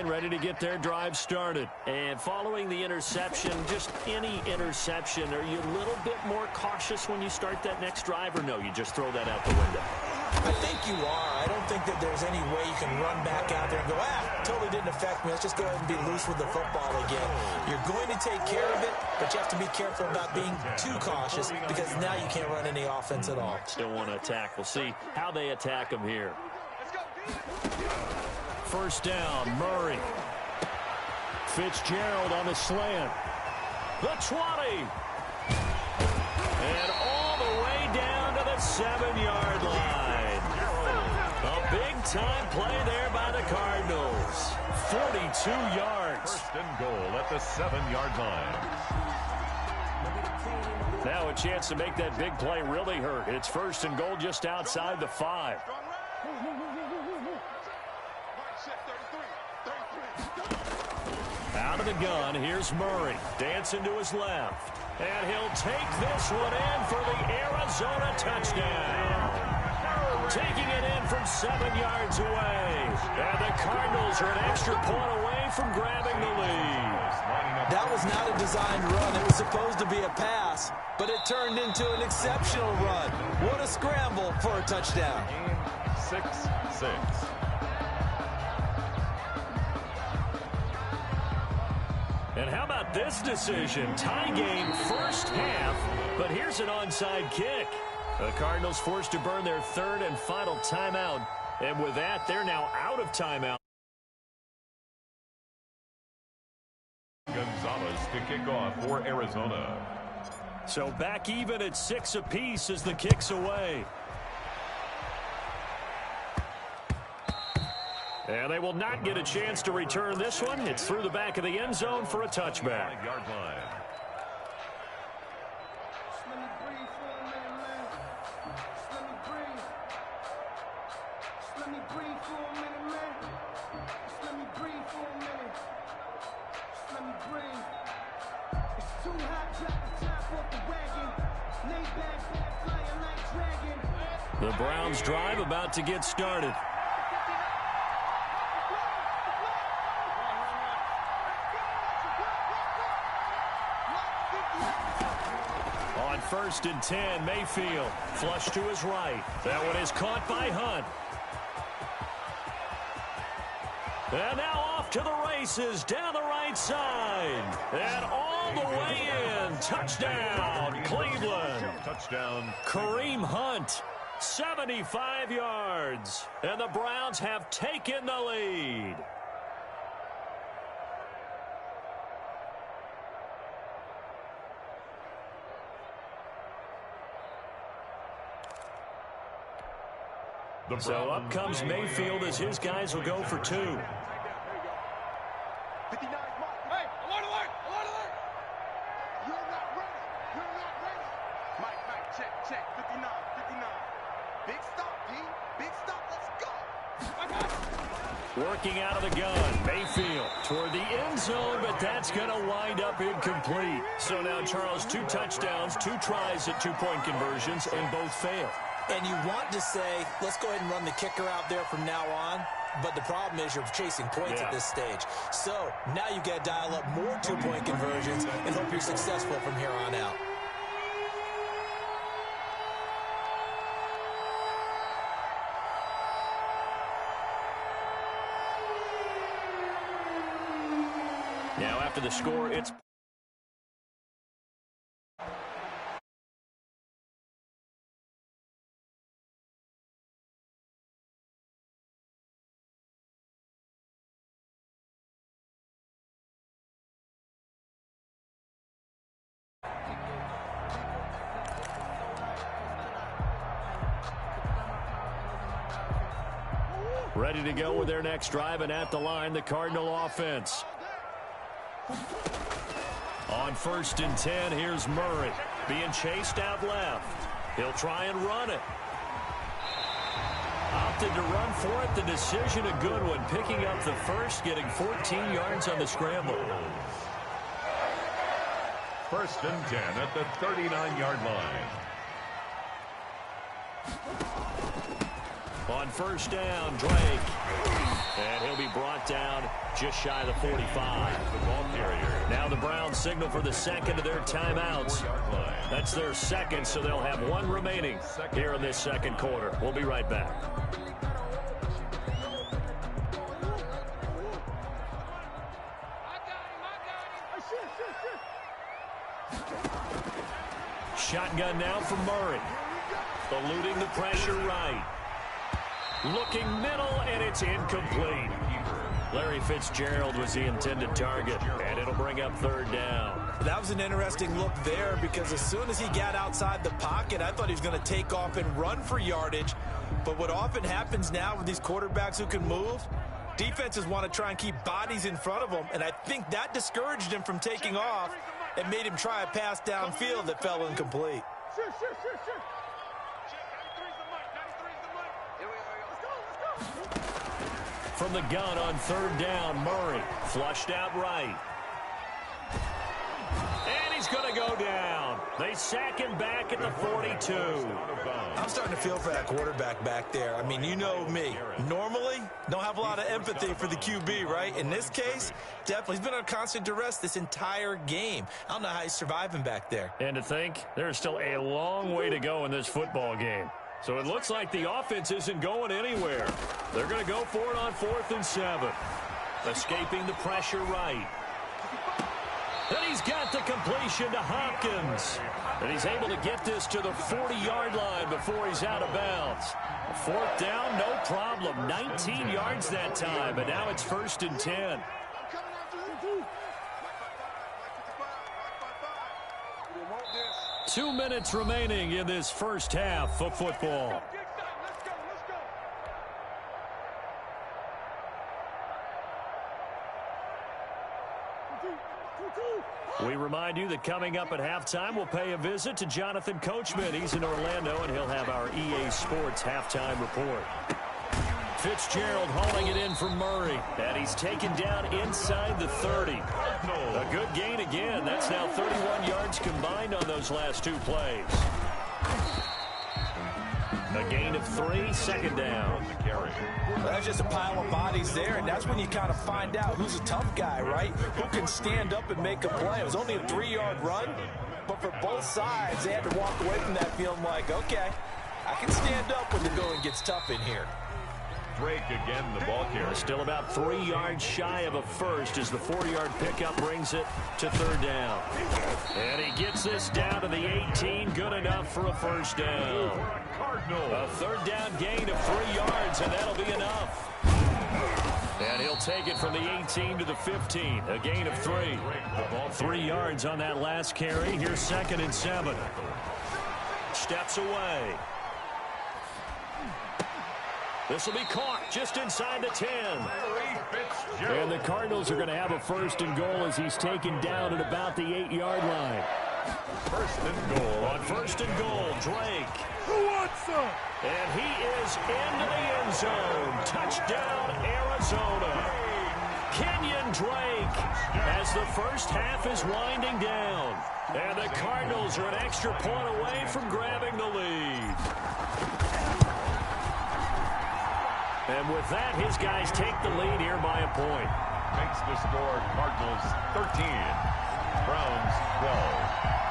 Ready to get their drive started. And following the interception, just any interception, are you a little bit more cautious when you start that next drive, or no, you just throw that out the window? I think you are. I don't think that there's any way you can run back out there and go, totally didn't affect me. Let's just go ahead and be loose with the football again. You're going to take care of it, but you have to be careful about being too cautious because now you can't run any offense at all. Still want to attack. We'll see how they attack them here. First down, Murray. Fitzgerald on the slant. The 20. And all the way down to the 7-yard line. A big-time play there by the Cardinals. 42 yards. First and goal at the 7-yard line. Now a chance to make that big play really hurt. It's first and goal just outside the 5. Out of the gun, here's Murray. Dancing to his left. And he'll take this one in for the Arizona touchdown. Taking it in from 7 yards away. And the Cardinals are an extra point away from grabbing the lead. That was not a designed run. It was supposed to be a pass, but it turned into an exceptional run. What a scramble for a touchdown. 6-6. And how about this decision? Tie game first half, but here's an onside kick. The Cardinals forced to burn their third and final timeout. And with that, they're now out of timeout. Gonzalez to kick off for Arizona. So back even at 6 apiece as the kick's away. And they will not get a chance to return this one. It's through the back of the end zone for a touchback. 5-yard line. The Browns drive about to get started. On 1st and 10, Mayfield flush to his right. That one is caught by Hunt. And now off to the races down the right side. And all the way in. Touchdown, Cleveland. Touchdown. Kareem Hunt, 75 yards. And the Browns have taken the lead. So up comes Mayfield as his guys will go for 2. Working out of the gun, Mayfield toward the end zone, but that's going to wind up incomplete. So now, Charles, 2 touchdowns, 2 tries at 2-point conversions, and both fail. And you want to say, let's go ahead and run the kicker out there from now on. But the problem is you're chasing points at this stage. So now you've got to dial up more 2-point conversions and hope you're successful from here on out. Now after the score, it's... Ready to go with their next drive, and at the line, the Cardinal offense. On 1st and 10, here's Murray being chased out left. He'll try and run it. Opted to run for it. The decision a good one. Picking up the first, getting 14 yards on the scramble. 1st and 10 at the 39-yard line. On first down, Drake. And he'll be brought down just shy of the 45. The ball carrier. Now the Browns signal for the second of their timeouts. That's their second, so they'll have one remaining here in this second quarter. We'll be right back. Shotgun now for Murray. Eluding the pressure right. Looking middle, and it's incomplete. Larry Fitzgerald was the intended target, and it'll bring up third down. That was an interesting look there because as soon as he got outside the pocket, I thought he was going to take off and run for yardage. But what often happens now with these quarterbacks who can move, defenses want to try and keep bodies in front of them, and I think that discouraged him from taking off and made him try a pass downfield that fell incomplete. From the gun on third down, Murray flushed out right. And he's going to go down. They sack him back at the 42. I'm starting to feel for that quarterback back there. I mean, you know me. Normally, don't have a lot of empathy for the QB, right? In this case, definitely. He's been on constant duress this entire game. I don't know how he's surviving back there. And to think, there's still a long way to go in this football game. So it looks like the offense isn't going anywhere. They're going to go for it on 4th and 7. Escaping the pressure right. And he's got the completion to Hopkins. And he's able to get this to the 40-yard line before he's out of bounds. 4th down, no problem. 19 yards that time, but now it's 1st and 10. Two minutes remaining in this first half of football. We remind you that coming up at halftime, we'll pay a visit to Jonathan Coachman. He's in Orlando, and he'll have our EA Sports halftime report. Fitzgerald hauling it in from Murray, and he's taken down inside the 30. A good gain again. That's now 31 yards combined on those last two plays. A gain of 3, second down. That's just a pile of bodies there, and that's when you kind of find out who's a tough guy, right? Who can stand up and make a play. It was only a 3-yard run, but for both sides, they had to walk away from that feeling like, okay, I can stand up when the going gets tough in here. Drake again, the ball carrier. Still about 3 yards shy of a first as the 4-yard pickup brings it to third down. And he gets this down to the 18, good enough for a first down. A third down gain of 3 yards, and that'll be enough. And he'll take it from the 18 to the 15, a gain of 3. 3 yards on that last carry. Here's 2nd and 7. Steps away. This will be caught just inside the 10. And the Cardinals are going to have a 1st and goal as he's taken down at about the 8-yard line. 1st and goal. On 1st and goal, Drake. Who wants some? And he is into the end zone. Touchdown, Arizona. Kenyon Drake as the first half is winding down. And the Cardinals are an extra point away from grabbing the lead. And with that, his guys take the lead here by a point. Makes the score Cardinals 13, Browns 12.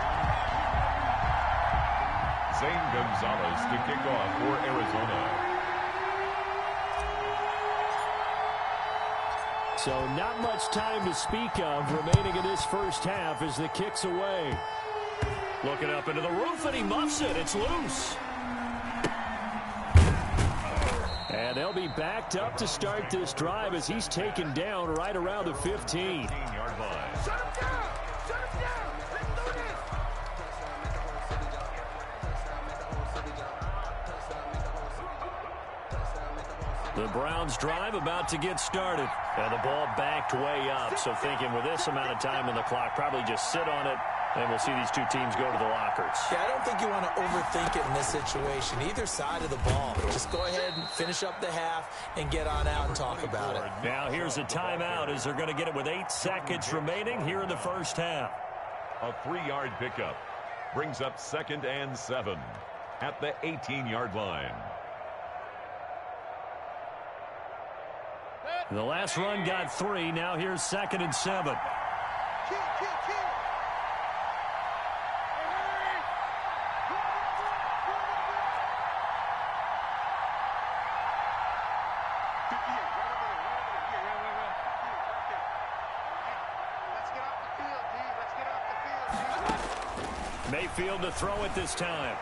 Zane Gonzalez to kick off for Arizona. So not much time to speak of remaining in this first half as the kick's away. Looking up into the roof, and he muffs it. It's loose. And they'll be backed up to start this drive as he's taken down right around the 15. 15-yard line. Shut him down! Shut him down! Let's do this! The Browns drive about to get started. And the ball backed way up. So thinking with this amount of time on the clock, probably just sit on it. And we'll see these two teams go to the lockers. Yeah, I don't think you want to overthink it in this situation. Either side of the ball. Just go ahead and finish up the half and get on out and talk about it. Now here's a timeout as they're going to get it with 8 seconds remaining here in the first half. A 3-yard pickup brings up 2nd and 7 at the 18-yard line. The last run got 3. Now here's 2nd and 7. Mayfield to throw it this time.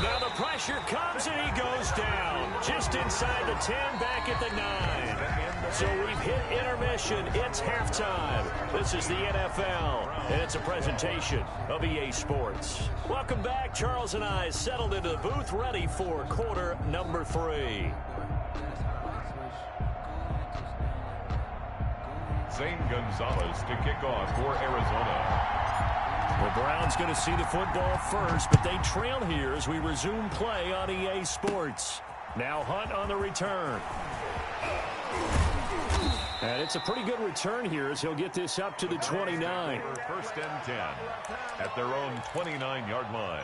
Now the pressure comes and he goes down. Just inside the 10, back at the 9. So we've hit intermission. It's halftime. This is the NFL, and it's a presentation of EA Sports. Welcome back. Charles and I settled into the booth, ready for quarter number 3. Zane Gonzalez to kick off for Arizona. The Browns going to see the football first, but they trail here as we resume play on EA Sports. Now Hunt on the return. And it's a pretty good return here as he'll get this up to the 29. First and 10 at their own 29-yard line.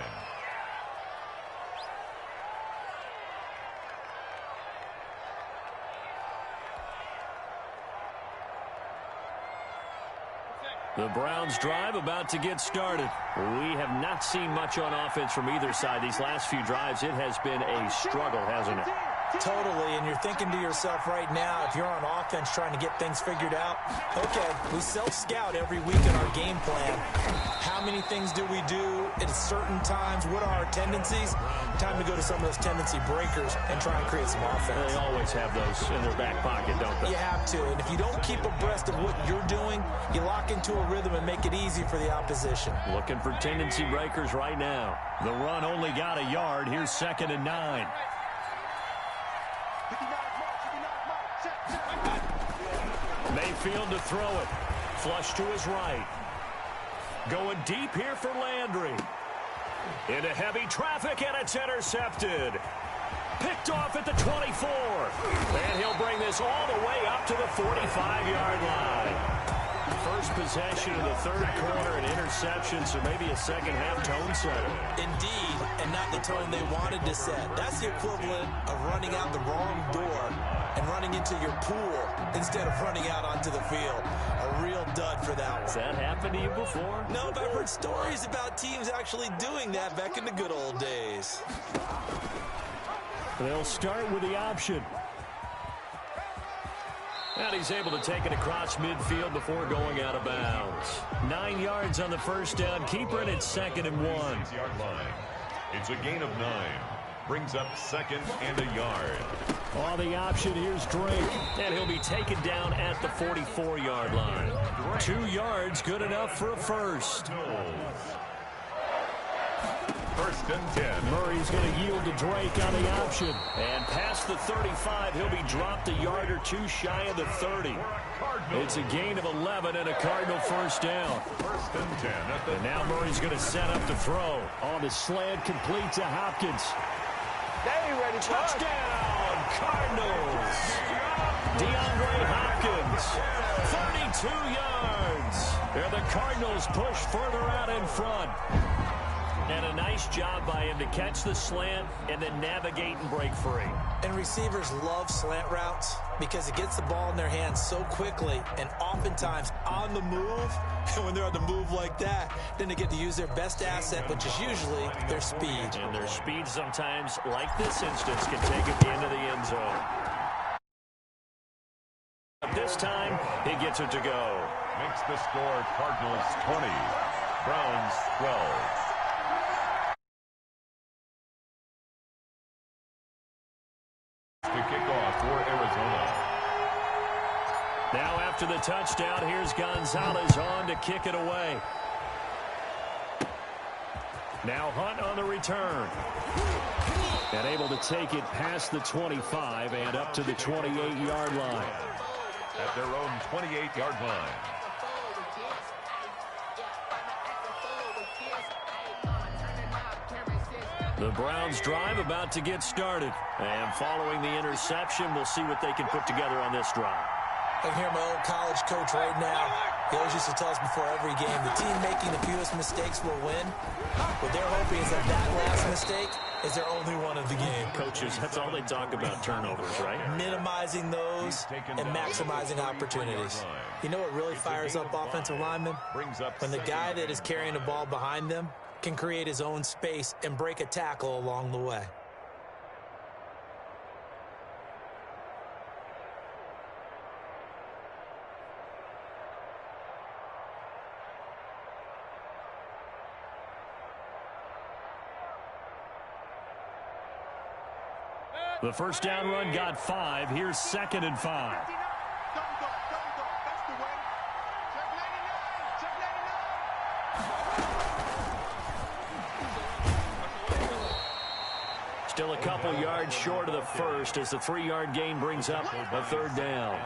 The Browns drive about to get started. We have not seen much on offense from either side. These last few drives, it has been a struggle, hasn't it? Totally, and you're thinking to yourself right now, if you're on offense trying to get things figured out, okay, we self-scout every week in our game plan. How many things do we do at certain times? What are our tendencies? Time to go to some of those tendency breakers and try and create some offense. They always have those in their back pocket, don't they? You have to, and if you don't keep abreast of what you're doing, you lock into a rhythm and make it easy for the opposition. Looking for tendency breakers right now. The run only got a yard. Here's 2nd and 9. Mayfield to throw it. Flush to his right. Going deep here for Landry. Into heavy traffic, and it's intercepted. Picked off at the 24. And he'll bring this all the way up to the 45-yard line. First possession of the third quarter, an interception, so maybe a second-half tone setter. Indeed, and not the tone they wanted to set. That's the equivalent of running out the wrong door and running into your pool instead of running out onto the field. A real dud for that one. Has that happened to you before? No, but I've heard stories about teams actually doing that back in the good old days. They'll start with the option. And he's able to take it across midfield before going out of bounds. 9 yards on the first down. Keeper it at 2nd and 1. It's a gain of 9. Brings up 2nd and a yard. On the option, here's Drake. And he'll be taken down at the 44-yard line. 2 yards, good enough for a first. First and 10. Murray's going to yield to Drake on the option. And past the 35, he'll be dropped a yard or two shy of the 30. It's a gain of 11 and a Cardinal first down. First and 10. And now Murray's going to set up to throw. On the slant, complete to Hopkins. Touchdown, Cardinals. DeAndre Hopkins, 32 yards. And the Cardinals push further out in front. And a nice job by him to catch the slant and then navigate and break free. And receivers love slant routes because it gets the ball in their hands so quickly and oftentimes on the move. And when they're on the move like that, then they get to use their best asset, which is usually their speed. And their speed sometimes, like this instance, can take them into the end zone. This time, he gets it to go. Makes the score Cardinals 20, Browns 12. To kick off for Arizona. Now after the touchdown, here's Gonzalez on to kick it away. Now Hunt on the return. And able to take it past the 25 and up to the 28-yard line. At their own 28-yard line. The Browns drive about to get started. And following the interception, we'll see what they can put together on this drive. I can hear my old college coach right now. He always used to tell us before every game, the team making the fewest mistakes will win. What they're hoping is that last mistake is their only one of the game. Coaches, that's all they talk about, turnovers, right? Minimizing those and maximizing opportunities. You know what really fires up offensive linemen? When the guy that is carrying the ball behind them can create his own space and break a tackle along the way. The first down run got 5. Here's 2nd and 5. Still a couple yards short of the first as the 3-yard gain brings up a 3rd down.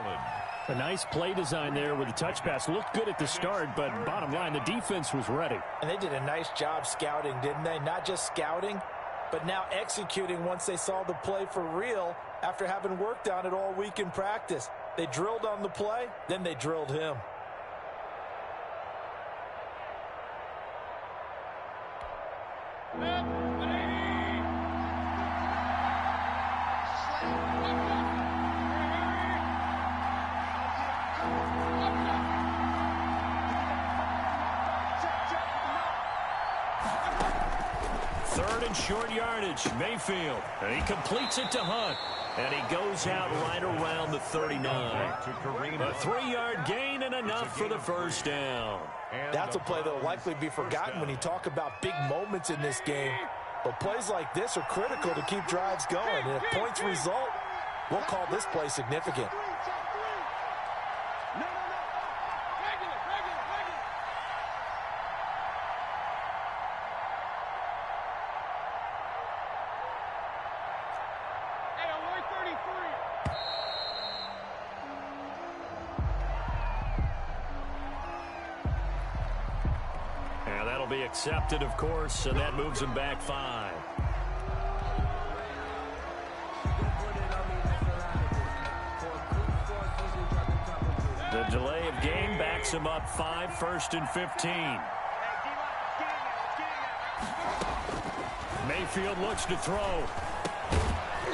A nice play design there with the touch pass. Looked good at the start, but bottom line, the defense was ready. And they did a nice job scouting, didn't they? Not just scouting, but now executing once they saw the play for real after having worked on it all week in practice. They drilled on the play, then they drilled him. Short yardage, Mayfield, and he completes it to Hunt, and he goes out right around the 39. A 3-yard gain and enough for the first down. That's a play that will likely be forgotten when you talk about big moments in this game. But plays like this are critical to keep drives going, and if points result, we'll call this play significant. Be accepted, of course, and that moves him back 5. The delay of game backs him up 5, 1st and 15. Mayfield looks to throw.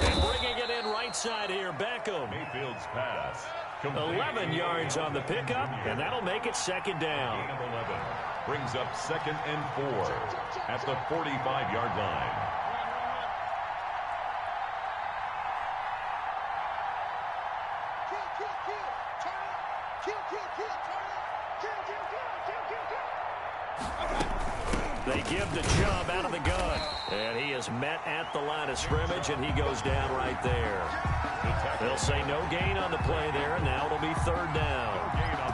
And bringing it in right side here, Beckham. Mayfield's pass. 11 yards on the pickup, and that'll make it 2nd down. 11 brings up 2nd and 4 at the 45-yard line. They give the jump out of the gun, and he is met at the line of scrimmage, and he goes down right there. They'll say no gain on the play there, and now it'll be 3rd down.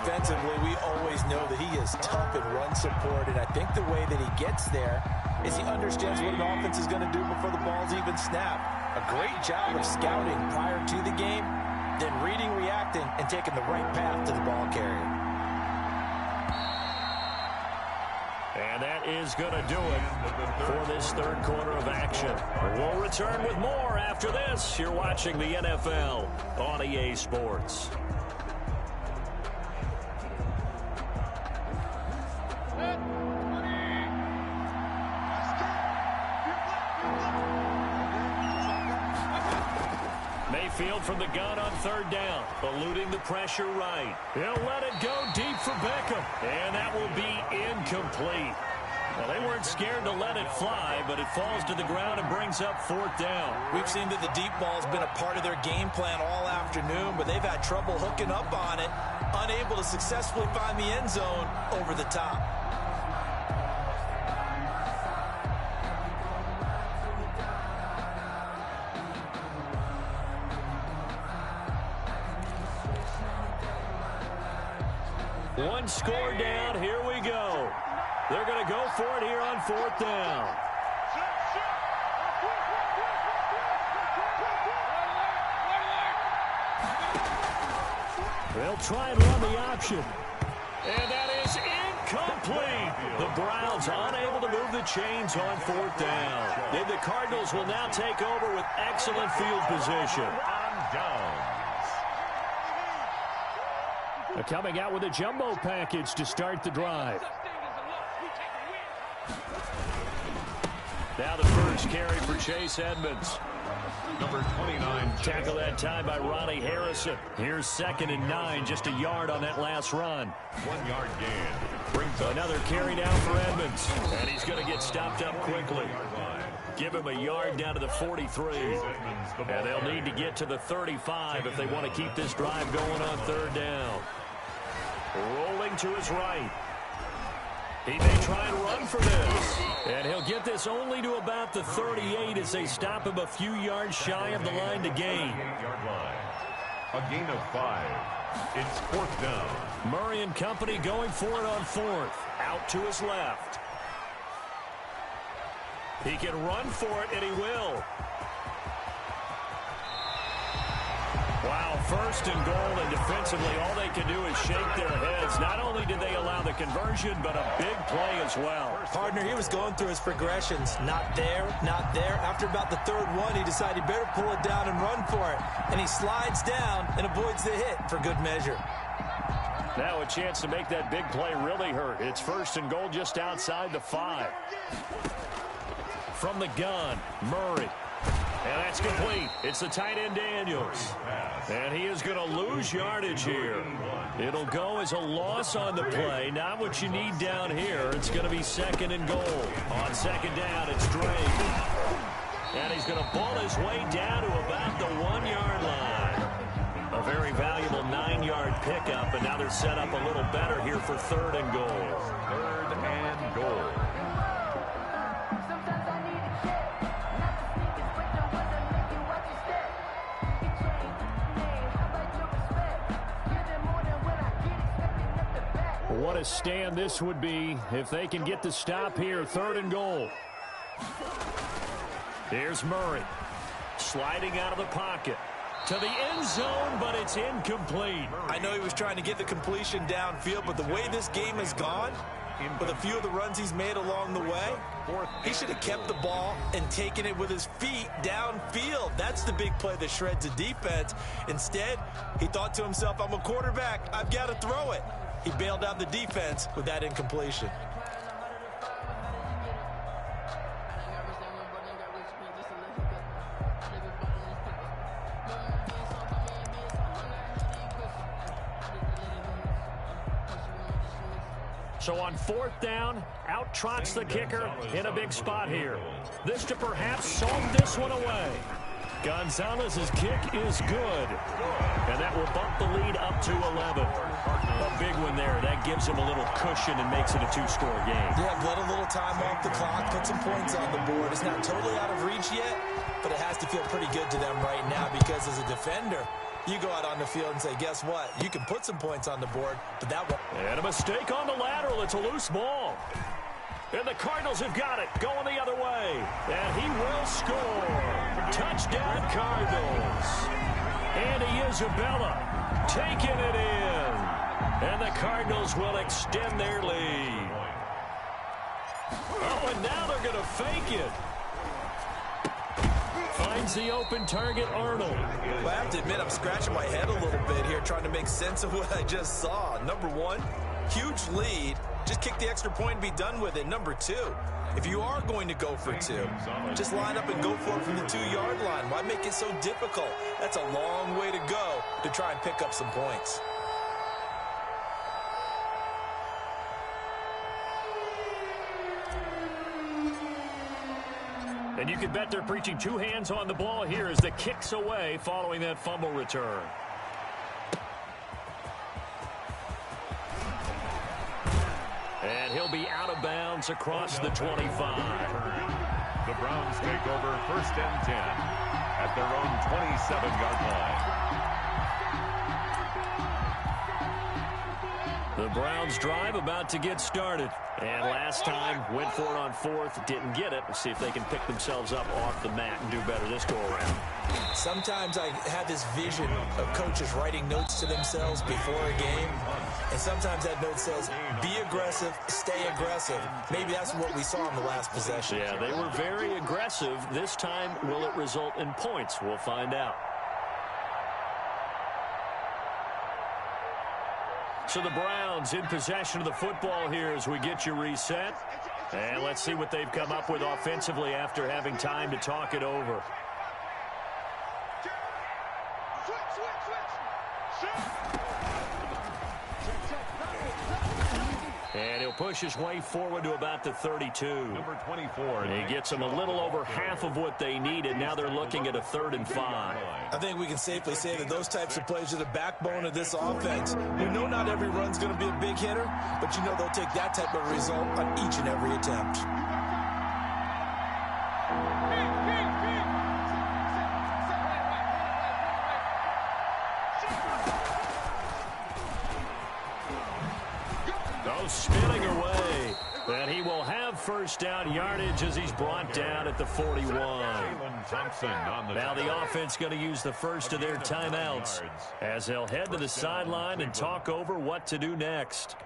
Defensively, we always know that he is tough in run support, and I think the way that he gets there is he understands what an offense is going to do before the ball's even snapped. A great job of scouting prior to the game, then reading, reacting, and taking the right path to the ball carrier. And that is going to do it for this 3rd quarter of action. We'll return with more after this. You're watching the NFL on EA Sports. Mayfield from the gun on 3rd down, eluding the pressure right. He'll let it go deep for Beckham, and that will be incomplete. Well, they weren't scared to let it fly, but it falls to the ground and brings up 4th down. We've seen that the deep ball's been a part of their game plan all afternoon, but they've had trouble hooking up on it, unable to successfully find the end zone over the top. One score down, here we go. They're going to go for it here on 4th down. They'll try and run the option. And that is incomplete. The Browns unable to move the chains on 4th down. And the Cardinals will now take over with excellent field position. Coming out with a jumbo package to start the drive. Now the first carry for Chase Edmonds. Number 29. Tackle that time by Ronnie Harrison. Here's 2nd and 9, just a yard on that last run. 1 yard gain. Brings up another carry now for Edmonds. And he's going to get stopped up quickly. Give him a yard down to the 43. And they'll need to get to the 35 if they want to keep this drive going on 3rd down. Rolling to his right. He may try and run for this. And he'll get this only to about the 38 as they stop him a few yards shy of the line to gain. A gain of 5. It's 4th down. Murray and company going for it on 4th. Out to his left. He can run for it, and he will. Wow, 1st and goal, and defensively all they can do is shake their heads. Not only did they allow the conversion, but a big play as well. Partner, he was going through his progressions. Not there, not there. After about the 3rd one, he decided he better pull it down and run for it. And he slides down and avoids the hit for good measure. Now a chance to make that big play really hurt. It's 1st and goal just outside the 5. From the gun, Murray. And that's complete. It's the tight end Daniels. And he is going to lose yardage here. It'll go as a loss on the play. Not what you need down here. It's going to be 2nd and goal. On 2nd down, it's Drake. And he's going to ball his way down to about the 1-yard line. A very valuable 9-yard pickup. And now they're set up a little better here for 3rd and goal. 3rd and goal. What a stand this would be if they can get the stop here. 3rd and goal. Here's Murray. Sliding out of the pocket. To the end zone, but it's incomplete. I know he was trying to get the completion downfield, but the way this game has gone, with a few of the runs he's made along the way, he should have kept the ball and taken it with his feet downfield. That's the big play that shreds a defense. Instead, he thought to himself, I'm a quarterback. I've got to throw it. He bailed out the defense with that incompletion. So on 4th down, out trots the kicker in a big spot here. This to perhaps salt this one away. Gonzalez's kick is good. And that will bump the lead up to 11. A big one there. That gives him a little cushion and makes it a 2-score game. Yeah, let a little time off the clock, put some points on the board. It's not totally out of reach yet, but it has to feel pretty good to them right now because as a defender, you go out on the field and say, guess what? You can put some points on the board, but that won't. And a mistake on the lateral. It's a loose ball. And the Cardinals have got it, going the other way. And he will score. Touchdown, Cardinals. Andy Isabella taking it in. And the Cardinals will extend their lead. Oh, and now they're going to fake it. Finds the open target, Arnold. Well, I have to admit, I'm scratching my head a little bit here trying to make sense of what I just saw. Number one, huge lead. Just kick the extra point and be done with it. Number two, if you are going to go for 2, just line up and go for it from the 2-yard line. Why make it so difficult? That's a long way to go to try and pick up some points. And you can bet they're preaching 2 hands on the ball here as the kick's away following that fumble return. And he'll be out of bounds across the 25. The Browns take over 1st and 10 at their own 27-yard line. The Browns drive about to get started. And last time, went for it on 4th, didn't get it. Let's see if they can pick themselves up off the mat and do better this go-around. Sometimes I have this vision of coaches writing notes to themselves before a game. And sometimes that note says, be aggressive, stay aggressive. Maybe that's what we saw in the last possession. Yeah, they were very aggressive. This time, will it result in points? We'll find out. So the Browns in possession of the football here as we get you reset. And let's see what they've come up with offensively after having time to talk it over. And he'll push his way forward to about the 32. Number 24. And he gets them a little over half of what they needed. Now they're looking at a 3rd and 5. I think we can safely say that those types of plays are the backbone of this offense. You know not every run's going to be a big hitter, but you know they'll take that type of result on each and every attempt. Spinning away, and he will have first down yardage as he's brought down at the 41. Now the offense going to use the first of their timeouts as they'll head to the sideline and talk over what to do next.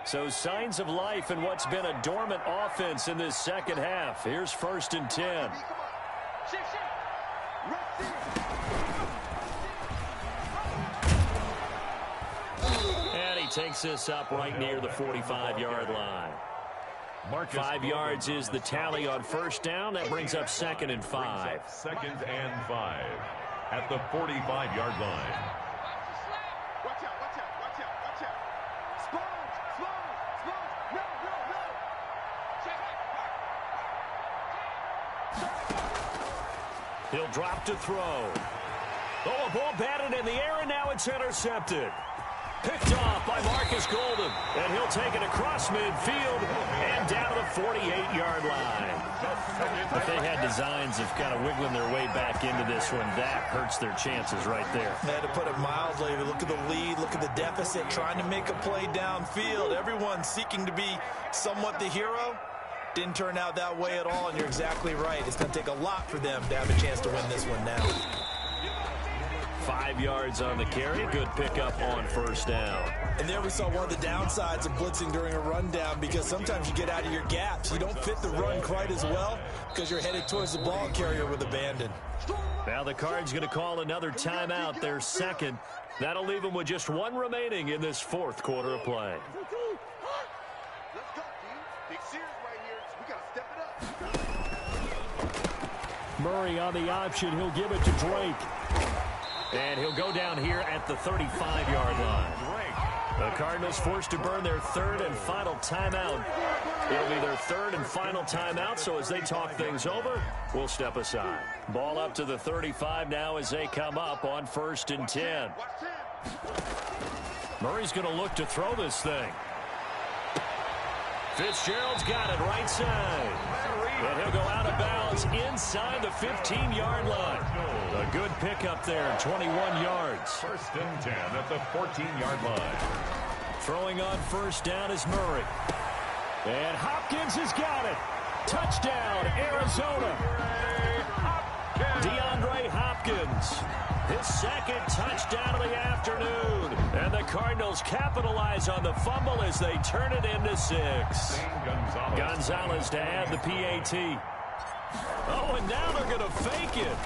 So signs of life in what's been a dormant offense in this second half. Here's 1st and 10. And he takes this up right near the 45-yard line. 5 yards is the tally on first down. That brings up 2nd and 5. 2nd and 5 at the 45-yard line. He'll drop to throw. Oh, a ball batted in the air, and now it's intercepted. Picked off by Marcus Golden, and he'll take it across midfield and down to the 48-yard line. If they had designs of kind of wiggling their way back into this one, that hurts their chances right there. They had to put it mildly. Look at the lead, look at the deficit, trying to make a play downfield. Everyone seeking to be somewhat the hero. Didn't turn out that way at all, and you're exactly right. It's going to take a lot for them to have a chance to win this one now. 5 yards on the carry. Good pickup on first down. And there we saw one of the downsides of blitzing during a rundown, because sometimes you get out of your gaps. You don't fit the run quite as well because you're headed towards the ball carrier with abandon. Now the Cards going to call another timeout, their second. That'll leave them with just one remaining in this 4th quarter of play. Murray on the option. He'll give it to Drake. And he'll go down here at the 35-yard line. The Cardinals forced to burn their 3rd and final timeout. It'll be their 3rd and final timeout, so as they talk things over, we'll step aside. Ball up to the 35 now as they come up on 1st and 10. Murray's going to look to throw this thing. Fitzgerald's got it right side. And he'll go out of bounds inside the 15-yard line. A good pickup there, 21 yards. 1st and 10 at the 14-yard line. Throwing on first down is Murray. And Hopkins has got it. Touchdown, Arizona. DeAndre Hopkins. His 2nd touchdown of the afternoon. And the Cardinals capitalize on the fumble as they turn it into 6. Gonzalez to add the PAT. Oh, and now they're going to fake it.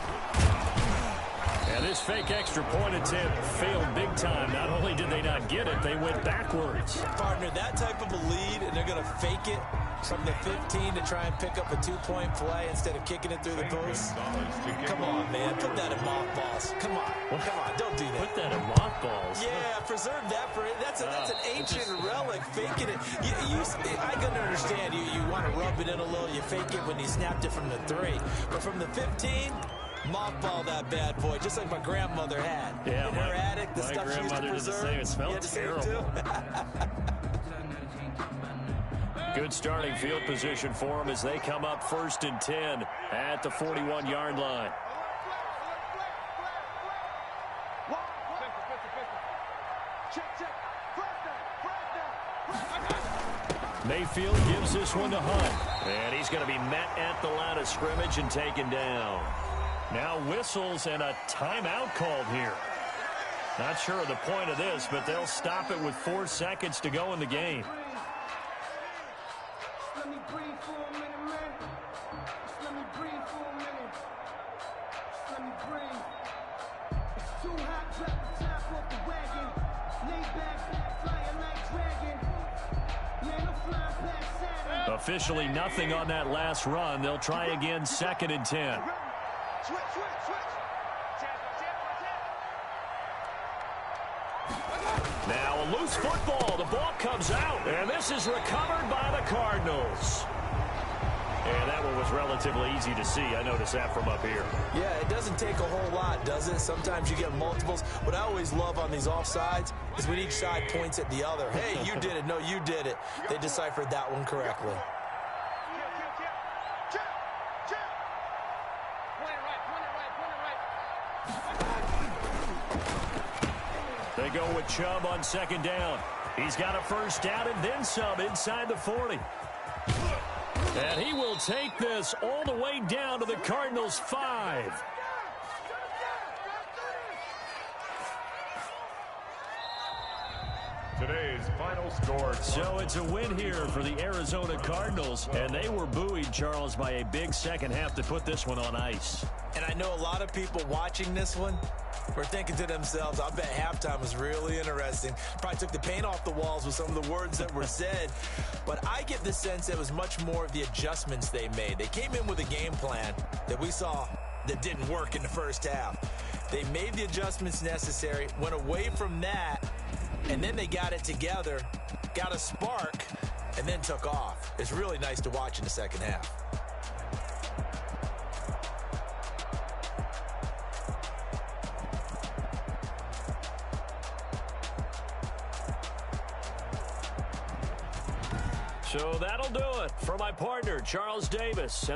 And this fake extra point attempt failed big time. Not only did they not get it, they went backwards. Partner, that type of a lead, and they're going to fake it from the 15 to try and pick up a 2-point play instead of kicking it through the post. Come on, man. Put that in mothballs. Come on. Come on. Don't do that. Put that in mothballs? Yeah, preserve that for it. That's an ancient relic. Faking it. I can understand you want to rub it in a little. You fake it when he snapped it from the 3. But from the 15... mothball that bad boy, just like my grandmother had. Yeah, in her attic, the stuff she used to preserve. It smelled terrible. Good starting field position for them as they come up 1st and 10 at the 41-yard line. Mayfield gives this one to Hunt. And he's going to be met at the line of scrimmage and taken down. Now whistles and a timeout called here. Not sure of the point of this, but they'll stop it with 4 seconds to go in the game. Let me breathe for a minute, man. Just let me breathe for a minute. Just let me breathe. It's too hot, drop the top off the wagon. Lay back, flying like dragon. Man, I'm flying past Saturn. Officially nothing on that last run. They'll try again, 2nd and 10. Switch. Now a loose football. The ball comes out, and this is recovered by the Cardinals. And that one was relatively easy to see. I noticed that from up here. Yeah, it doesn't take a whole lot, does it? Sometimes you get multiples. What I always love on these offsides is when each side points at the other. Hey, you did it. No, you did it. They deciphered that one correctly. They go with Chubb on 2nd down. He's got a 1st down and then some inside the 40. And he will take this all the way down to the Cardinals' 5. Today's final score. So it's a win here for the Arizona Cardinals, and they were buoyed, Charles, by a big second half to put this one on ice. And I know a lot of people watching this one were thinking to themselves, I bet halftime was really interesting. Probably took the paint off the walls with some of the words that were said. But I get the sense it was much more of the adjustments they made. They came in with a game plan that we saw that didn't work in the first half. They made the adjustments necessary, went away from that, and then they got it together, got a spark, and then took off. It's really nice to watch in the second half. So that'll do it for my partner, Charles Davis.